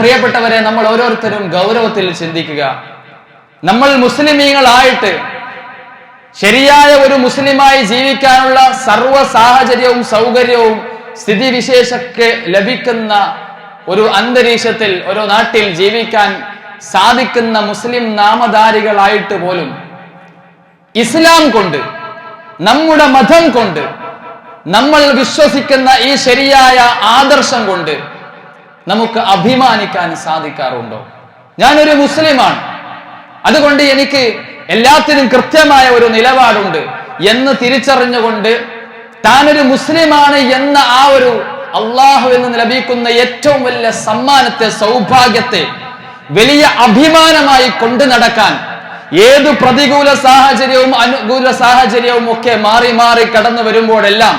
പ്രിയപ്പെട്ടവരെ, നമ്മൾ ഓരോരുത്തരും ഗൗരവത്തിൽ ചിന്തിക്കുക. നമ്മൾ മുസ്ലിമീങ്ങളായിട്ട് ശരിയായ ഒരു മുസ്ലിമായി ജീവിക്കാനുള്ള സർവ്വ സാഹചര്യവും സൗകര്യവും സ്ഥിതിവിശേഷമൊക്കെ ലഭിക്കുന്ന ഒരു അന്തരീക്ഷത്തിൽ ഒരു നാട്ടിൽ ജീവിക്കാൻ സാധിക്കുന്ന മുസ്ലിം നാമധാരികളായിട്ട് പോലും ഇസ്ലാം കൊണ്ട്, നമ്മുടെ മതം കൊണ്ട്, നമ്മൾ വിശ്വസിക്കുന്ന ഈ ശരിയായ ആദർശം കൊണ്ട് നമുക്ക് അഭിമാനിക്കാൻ സാധിക്കാറുണ്ടോ? ഞാനൊരു മുസ്ലിമാണ്, അതുകൊണ്ട് എനിക്ക് എല്ലാത്തിനും കൃത്യമായ ഒരു നിലപാടുണ്ട് എന്ന് തിരിച്ചറിഞ്ഞുകൊണ്ട് താനൊരു മുസ്ലിമാണ് എന്ന ആ ഒരു അള്ളാഹുവിൽ നിന്ന് ലഭിക്കുന്ന ഏറ്റവും വലിയ സമ്മാനത്തെ, സൗഭാഗ്യത്തെ വലിയ അഭിമാനമായി കൊണ്ടു നടക്കാൻ ഏതു പ്രതികൂല സാഹചര്യവും അനുകൂല സാഹചര്യവും ഒക്കെ മാറി മാറി കടന്നു വരുമ്പോഴെല്ലാം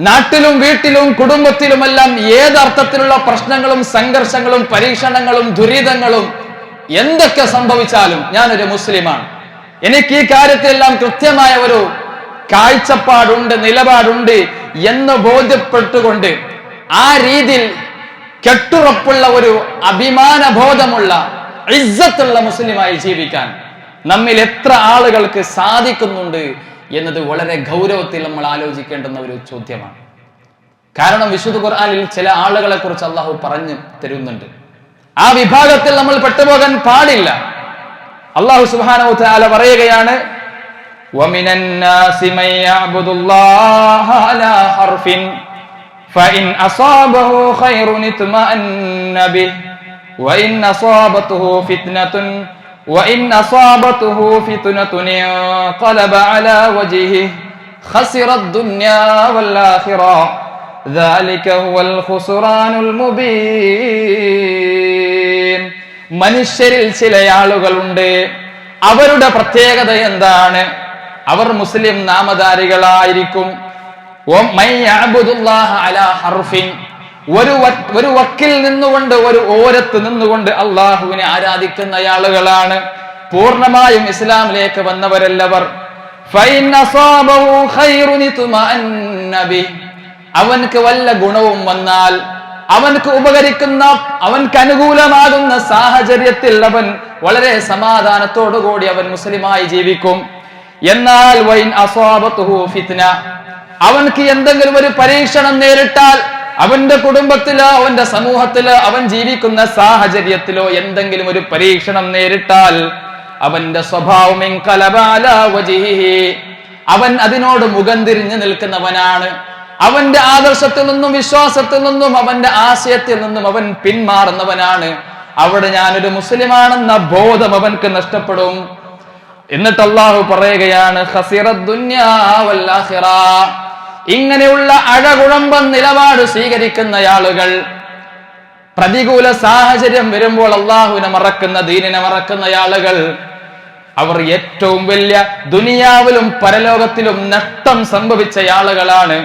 നാട്ടിലും വീട്ടിലും കുടുംബത്തിലുമെല്ലാം ഏതർത്ഥത്തിലുള്ള പ്രശ്നങ്ങളും സംഘർഷങ്ങളും പരീക്ഷണങ്ങളും ദുരിതങ്ങളും എന്തൊക്കെ സംഭവിച്ചാലും ഞാനൊരു മുസ്ലിമാണ്, എനിക്ക് ഈ കാര്യത്തിലെല്ലാം കൃത്യമായ ഒരു കാഴ്ചപ്പാടുണ്ട്, നിലപാടുണ്ട് എന്ന് ബോധ്യപ്പെട്ടുകൊണ്ട് ആ രീതിയിൽ കെട്ടുറപ്പുള്ള ഒരു അഭിമാനബോധമുള്ള ഇസ്സത്തുള്ള മുസ്ലിമായി ജീവിക്കാൻ നമ്മിൽ എത്ര ആളുകൾക്ക് സാധിക്കുന്നുണ്ട് എന്നത് വളരെ ഗൗരവത്തിൽ നമ്മൾ ആലോചിക്കേണ്ടുന്ന ഒരു ചോദ്യമാണ്. കാരണം വിശുദ്ധ ഖുർആനിൽ ചില ആളുകളെ കുറിച്ച് അള്ളാഹു പറഞ്ഞു തരുന്നുണ്ട്. ആ വിഭാഗത്തിൽ നമ്മൾ പെട്ടുപോകാൻ പാടില്ല. അള്ളാഹു സുബ്ഹാനഹു വ തആല പറയുകയാണ്, വമിനൻ നാസി മൻ യഅ്ബുദുല്ലാഹ അലാ ഹർഫിൻ ഫഇൻ അസാബഹു ഖൈറുൻ ഇത്മഅന്ന ബിഹി വഇൻ അസാബതുഹു ഫിത്നതുൻ وإن أصابته فتنة انقلب على وجهه خسر الدنيا والآخرة ذلك هو الخسران المبين. മനുഷ്യരിൽ ചില ആളുകളുണ്ട്, അവരുടെ പ്രത്യേകത എന്താണ്? അവർ മുസ്ലിം നാമധാരികളായിരിക്കും. ഒരു വക്കിൽ നിന്നുകൊണ്ട്, ഒരു ഓരത്ത് നിന്നുകൊണ്ട് അള്ളാഹുവിനെ ആരാധിക്കുന്ന ആളുകളാണ്. പൂർണ്ണമായും ഇസ്ലാമിലേക്ക് വന്നവരല്ലവർ. അവൻക്ക് വല്ല ഗുണവും വന്നാൽ, അവൻക്ക് ഉപകരിക്കുന്ന, അവൻക്ക് അനുകൂലമാകുന്ന സാഹചര്യത്തിൽ അവൻ വളരെ സമാധാനത്തോടുകൂടി അവൻ മുസ്ലിമായി ജീവിക്കും. എന്നാൽ വൈൻ അസ്വാബതുഹു ഫിത്ന, അവൻക്ക് എന്തെങ്കിലും ഒരു പരീക്ഷണം നേരിട്ടാൽ, അവന്റെ കുടുംബത്തിലോ അവന്റെ സമൂഹത്തിലോ അവൻ ജീവിക്കുന്ന സാഹചര്യത്തിലോ എന്തെങ്കിലും ഒരു പരീക്ഷണം നേരിട്ടാൽ അവന്റെ സ്വഭാവം അവൻ അതിനോട് മുഖം തിരിഞ്ഞു നിൽക്കുന്നവനാണ്. അവന്റെ ആദർശത്തിൽ നിന്നും വിശ്വാസത്തിൽ നിന്നും അവന്റെ ആശയത്തിൽ നിന്നും അവൻ പിന്മാറുന്നവനാണ്. അവിടെ ഞാനൊരു മുസ്ലിമാണെന്ന ബോധം അവൻക്ക് നഷ്ടപ്പെടും. എന്നിട്ട് അള്ളാഹു പറയുകയാണ്, ഖസിറദ് ദുനിയാ വൽ ആഖിറ. ഇങ്ങനെയുള്ള അഴകുഴമ്പൻ നിലപാട് സ്വീകരിക്കുന്ന ആളുകൾ പ്രതികൂല സാഹചര്യം വരുമ്പോൾ അള്ളാഹുവിനെ മറക്കുന്ന, ദീനിനെ മറക്കുന്ന ആളുകൾ, അവർ ഏറ്റവും വലിയ ദുനിയാവിലും പരലോകത്തിലും നഷ്ടം സംഭവിച്ച ആളുകളാണ്.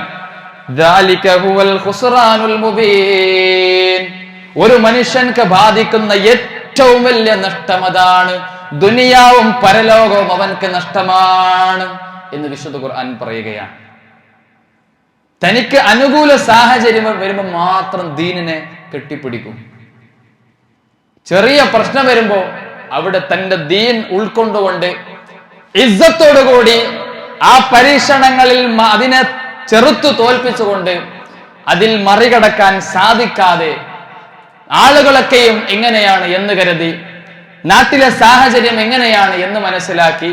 ദാലിക ഹുവൽ ഖുസ്റാനുൽ മുബീൻ. ഒരു മനുഷ്യൻക്ക് ബാധിക്കുന്ന ഏറ്റവും വലിയ നഷ്ടം അതാണ്. ദുനിയാവും പരലോകവും അവൻക്ക് നഷ്ടമാണ് എന്ന് വിശുദ്ധ ഖുർആൻ പറയുകയാണ്. തനിക്ക് അനുകൂല സാഹചര്യം വരുമ്പോൾ മാത്രം ദീനിനെ കെട്ടിപ്പിടിക്കും. ചെറിയ പ്രശ്നം വരുമ്പോ അവിടെ തന്റെ ദീൻ ഉൾക്കൊണ്ടുകൊണ്ട് ഇസ്സത്തോടുകൂടി ആ പരീക്ഷണങ്ങളിൽ അതിനെ ചെറുത്തു തോൽപ്പിച്ചുകൊണ്ട് അതിൽ മറികടക്കാൻ സാധിക്കാതെ ആളുകളൊക്കെയും എങ്ങനെയാണ് എന്ന് കരുതി, നാട്ടിലെ സാഹചര്യം എങ്ങനെയാണ് എന്ന് മനസ്സിലാക്കി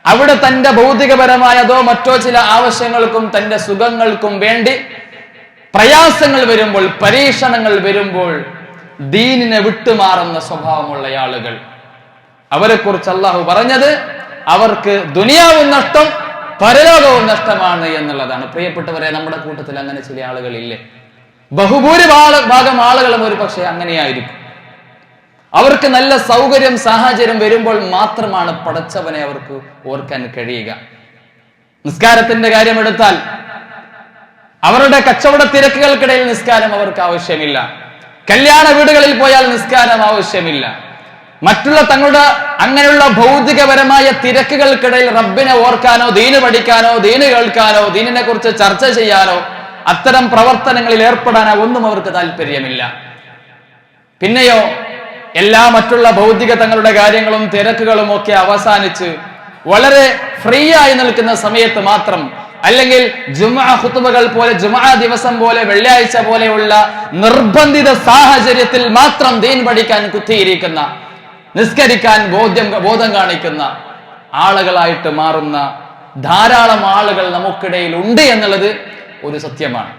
അവിടെ തന്റെ ഭൗതികപരമായതോ മറ്റോ ചില ആവശ്യങ്ങൾക്കും തന്റെ സുഖങ്ങൾക്കും വേണ്ടി പ്രയാസങ്ങൾ വരുമ്പോൾ, പരീക്ഷണങ്ങൾ വരുമ്പോൾ ദീനിനെ വിട്ടുമാറുന്ന സ്വഭാവമുള്ള ആളുകൾ, അവരെ കുറിച്ച് അള്ളാഹു പറഞ്ഞത് അവർക്ക് ദുനിയാവും നഷ്ടം പരലോകവും നഷ്ടമാണ് എന്നുള്ളതാണ്. പ്രിയപ്പെട്ടവരെ, നമ്മുടെ കൂട്ടത്തിൽ അങ്ങനെ ചില ആളുകളില്ലേ? ബഹുഭൂരിഭാഗം ആളുകളും ഒരു പക്ഷേ അങ്ങനെയായിരിക്കും. അവർക്ക് നല്ല സൗകര്യം സാഹചര്യം വരുമ്പോൾ മാത്രമാണ് പടച്ചവനെ അവർക്ക് ഓർക്കാൻ കഴിയുക. നിസ്കാരത്തിന്റെ കാര്യമെടുത്താൽ അവരുടെ കച്ചവട തിരക്കുകൾക്കിടയിൽ നിസ്കാരം അവർക്ക് ആവശ്യമില്ല. കല്യാണ വീടുകളിൽ പോയാൽ നിസ്കാരം ആവശ്യമില്ല. മറ്റുള്ള തങ്ങളുടെ അങ്ങനെയുള്ള ഭൗതികപരമായ തിരക്കുകൾക്കിടയിൽ റബ്ബിനെ ഓർക്കാനോ ദീന് പഠിക്കാനോ ദീന് കേൾക്കാനോ ദീനിനെ കുറിച്ച് ചർച്ച ചെയ്യാനോ അത്തരം പ്രവർത്തനങ്ങളിൽ ഏർപ്പെടാനോ ഒന്നും അവർക്ക് താല്പര്യമില്ല. പിന്നെയോ എല്ലാ മറ്റുള്ള ഭൗതിക തങ്ങളുടെ കാര്യങ്ങളും തിരക്കുകളും ഒക്കെ അവസാനിച്ച് വളരെ ഫ്രീ ആയി നിൽക്കുന്ന സമയത്ത് മാത്രം, അല്ലെങ്കിൽ ജുമുഅ ഖുതുബകൾ പോലെ, ജുമുഅ ദിവസം പോലെ, വെള്ളിയാഴ്ച പോലെയുള്ള നിർബന്ധിത സാഹചര്യത്തിൽ മാത്രം ദീൻ പഠിക്കാൻ കുത്തിയിരിക്കുന്ന, നിസ്കരിക്കാൻ ബോധം കാണിക്കുന്ന ആളുകളായിട്ട് മാറുന്ന ധാരാളം ആളുകൾ നമുക്കിടയിൽ ഉണ്ട് എന്നുള്ളത് ഒരു സത്യമാണ്.